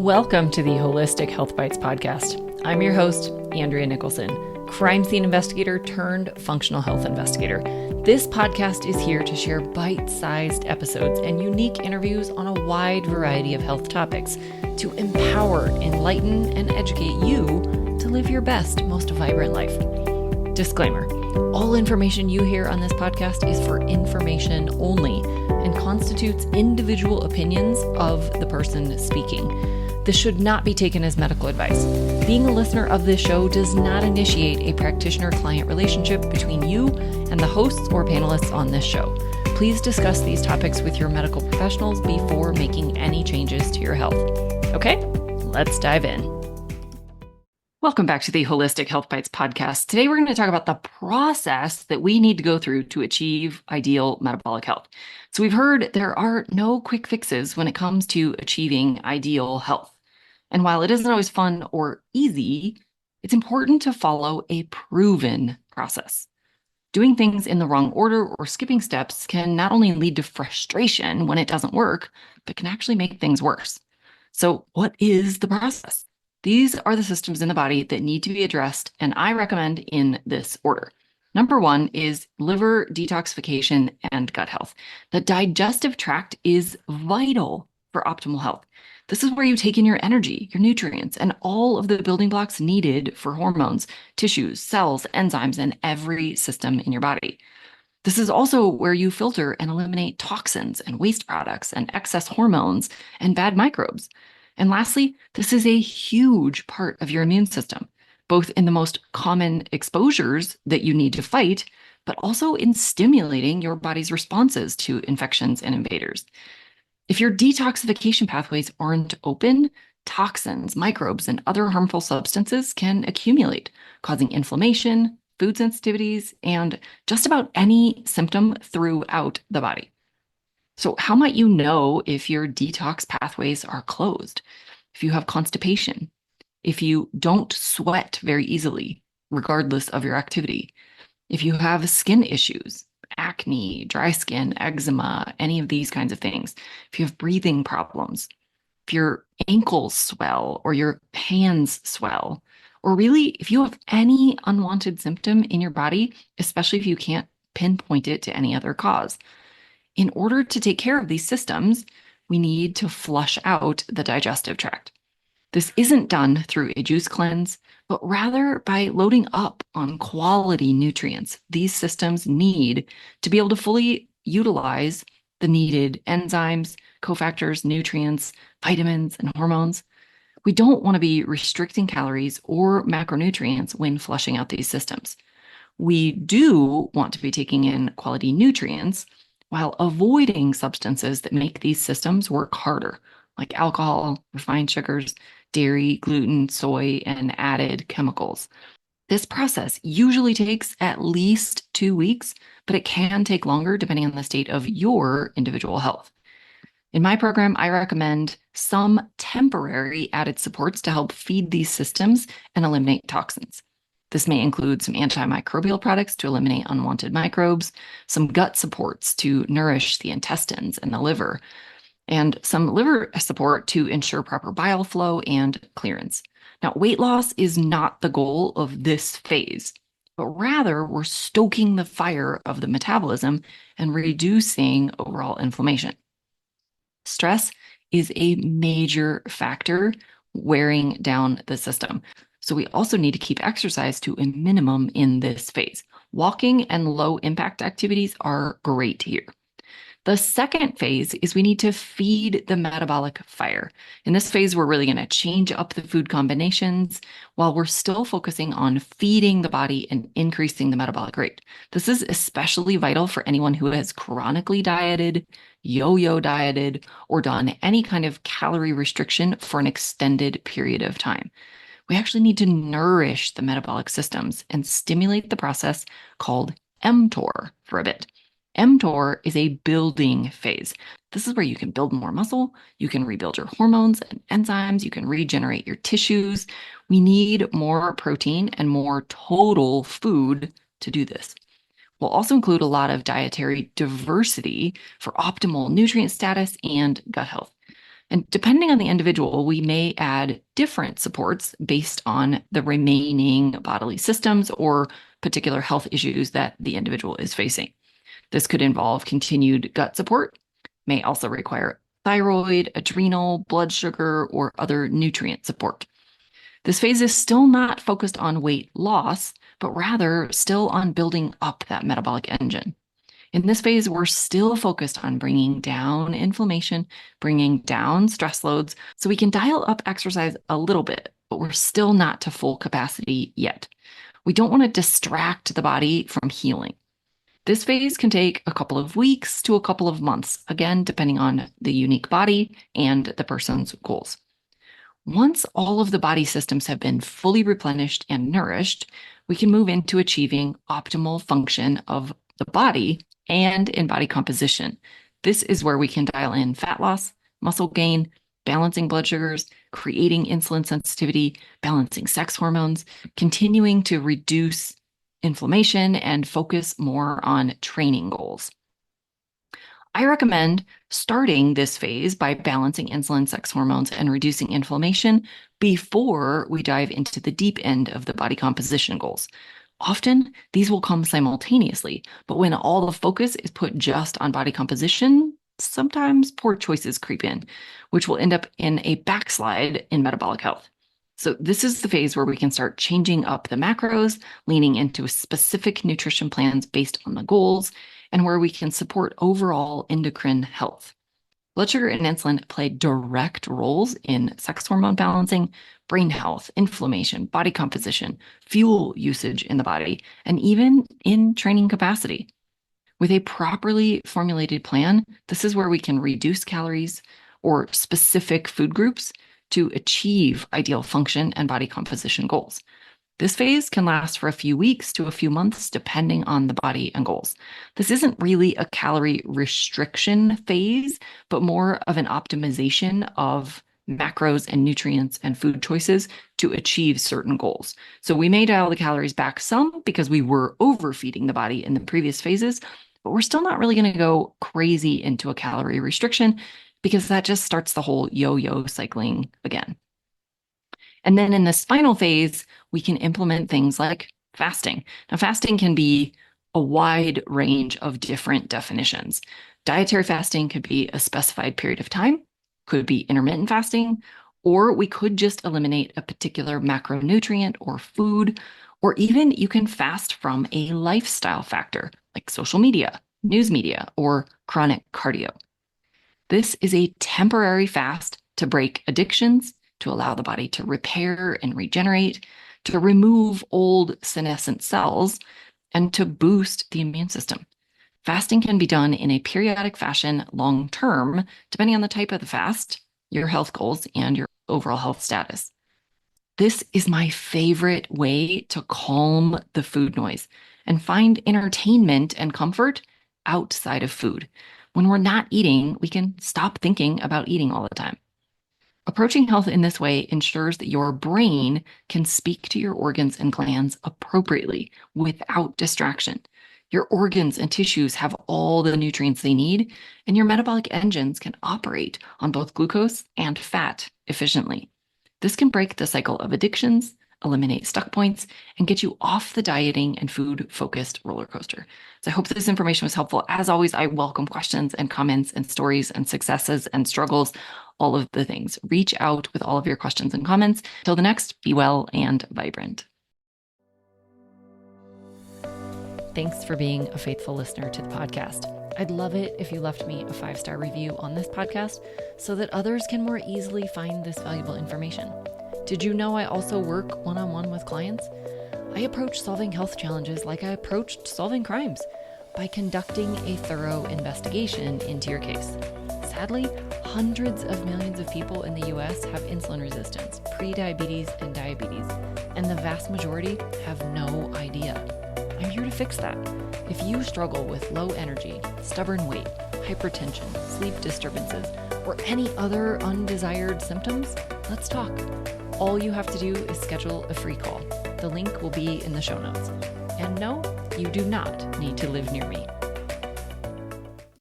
Welcome to the Holistic Health Bites podcast. I'm your host, Andrea Nicholson, crime scene investigator turned functional health investigator. This podcast is here to share bite-sized episodes and unique interviews on a wide variety of health topics to empower, enlighten, and educate you to live your best, most vibrant life. Disclaimer: all information you hear on this podcast is for information only and constitutes individual opinions of the person speaking. This should not be taken as medical advice. Being a listener of this show does not initiate a practitioner-client relationship between you and the hosts or panelists on this show. Please discuss these topics with your medical professionals before making any changes to your health. Okay, let's dive in. Welcome back to the Holistic Health Bites podcast. Today, we're going to talk about the process that we need to go through to achieve ideal metabolic health. So we've heard there are no quick fixes when it comes to achieving ideal health. And while it isn't always fun or easy, it's important to follow a proven process. Doing things in the wrong order or skipping steps can not only lead to frustration when it doesn't work, but can actually make things worse. So what is the process? These are the systems in the body that need to be addressed, and I recommend in this order. Number one is liver detoxification and gut health. The digestive tract is vital for optimal health. This is where you take in your energy, your nutrients, and all of the building blocks needed for hormones, tissues, cells, enzymes, and every system in your body. This is also where you filter and eliminate toxins and waste products and excess hormones and bad microbes. And lastly, this is a huge part of your immune system, both in the most common exposures that you need to fight, but also in stimulating your body's responses to infections and invaders. If your detoxification pathways aren't open, toxins, microbes, and other harmful substances can accumulate, causing inflammation, food sensitivities, and just about any symptom throughout the body. So how might you know if your detox pathways are closed? If you have constipation, if you don't sweat very easily, regardless of your activity, if you have skin issues, acne, dry skin, eczema, any of these kinds of things, if you have breathing problems, if your ankles swell or your hands swell, or really if you have any unwanted symptom in your body, especially if you can't pinpoint it to any other cause. In order to take care of these systems, we need to flush out the digestive tract. This isn't done through a juice cleanse, but rather by loading up on quality nutrients these systems need to be able to fully utilize the needed enzymes, cofactors, nutrients, vitamins, and hormones. We don't want to be restricting calories or macronutrients when flushing out these systems. We do want to be taking in quality nutrients while avoiding substances that make these systems work harder, like alcohol, refined sugars, dairy, gluten, soy, and added chemicals. This process usually takes at least 2 weeks, but it can take longer depending on the state of your individual health. In my program, I recommend some temporary added supports to help feed these systems and eliminate toxins. This may include some antimicrobial products to eliminate unwanted microbes, some gut supports to nourish the intestines and the liver, and some liver support to ensure proper bile flow and clearance. Now, weight loss is not the goal of this phase, but rather we're stoking the fire of the metabolism and reducing overall inflammation. Stress is a major factor wearing down the system. So we also need to keep exercise to a minimum in this phase. Walking and low impact activities are great here. The second phase is we need to feed the metabolic fire. In this phase, we're really going to change up the food combinations while we're still focusing on feeding the body and increasing the metabolic rate. This is especially vital for anyone who has chronically dieted, yo-yo dieted, or done any kind of calorie restriction for an extended period of time. We actually need to nourish the metabolic systems and stimulate the process called mTOR for a bit. mTOR is a building phase. This is where you can build more muscle, you can rebuild your hormones and enzymes, you can regenerate your tissues. We need more protein and more total food to do this. We'll also include a lot of dietary diversity for optimal nutrient status and gut health. And depending on the individual, we may add different supports based on the remaining bodily systems or particular health issues that the individual is facing. This could involve continued gut support, may also require thyroid, adrenal, blood sugar, or other nutrient support. This phase is still not focused on weight loss, but rather still on building up that metabolic engine. In this phase, we're still focused on bringing down inflammation, bringing down stress loads, so we can dial up exercise a little bit, but we're still not to full capacity yet. We don't want to distract the body from healing. This phase can take a couple of weeks to a couple of months, again, depending on the unique body and the person's goals. Once all of the body systems have been fully replenished and nourished, we can move into achieving optimal function of the body and in body composition. This is where we can dial in fat loss, muscle gain, balancing blood sugars, creating insulin sensitivity, balancing sex hormones, continuing to reduce inflammation, and focus more on training goals. I recommend starting this phase by balancing insulin, sex hormones, and reducing inflammation before we dive into the deep end of the body composition goals. Often, these will come simultaneously, but when all the focus is put just on body composition, sometimes poor choices creep in, which will end up in a backslide in metabolic health. So this is the phase where we can start changing up the macros, leaning into specific nutrition plans based on the goals, and where we can support overall endocrine health. Blood sugar and insulin play direct roles in sex hormone balancing, brain health, inflammation, body composition, fuel usage in the body, and even in training capacity. With a properly formulated plan, this is where we can reduce calories or specific food groups to achieve ideal function and body composition goals. This phase can last for a few weeks to a few months, depending on the body and goals. This isn't really a calorie restriction phase, but more of an optimization of macros and nutrients and food choices to achieve certain goals. So we may dial the calories back some because we were overfeeding the body in the previous phases, but we're still not really going to go crazy into a calorie restriction because that just starts the whole yo-yo cycling again. And then in this final phase, we can implement things like fasting. Now, fasting can be a wide range of different definitions. Dietary fasting could be a specified period of time, could be intermittent fasting, or we could just eliminate a particular macronutrient or food, or even you can fast from a lifestyle factor like social media, news media, or chronic cardio. This is a temporary fast to break addictions, to allow the body to repair and regenerate, to remove old senescent cells, and to boost the immune system. Fasting can be done in a periodic fashion long-term, depending on the type of the fast, your health goals, and your overall health status. This is my favorite way to calm the food noise and find entertainment and comfort outside of food. When we're not eating, we can stop thinking about eating all the time. Approaching health in this way ensures that your brain can speak to your organs and glands appropriately without distraction. Your organs and tissues have all the nutrients they need, and your metabolic engines can operate on both glucose and fat efficiently. This can break the cycle of addictions, eliminate stuck points, and get you off the dieting and food-focused roller coaster. So I hope this information was helpful. As always, I welcome questions and comments and stories and successes and struggles, all of the things. Reach out with all of your questions and comments. Till the next, be well and vibrant. Thanks for being a faithful listener to the podcast. I'd love it if you left me a 5-star review on this podcast so that others can more easily find this valuable information. Did you know I also work one-on-one with clients? I approach solving health challenges like I approached solving crimes, by conducting a thorough investigation into your case. Sadly, hundreds of millions of people in the US have insulin resistance, prediabetes, and diabetes, and the vast majority have no idea. I'm here to fix that. If you struggle with low energy, stubborn weight, hypertension, sleep disturbances, or any other undesired symptoms, let's talk. All you have to do is schedule a free call. The link will be in the show notes. And no, you do not need to live near me.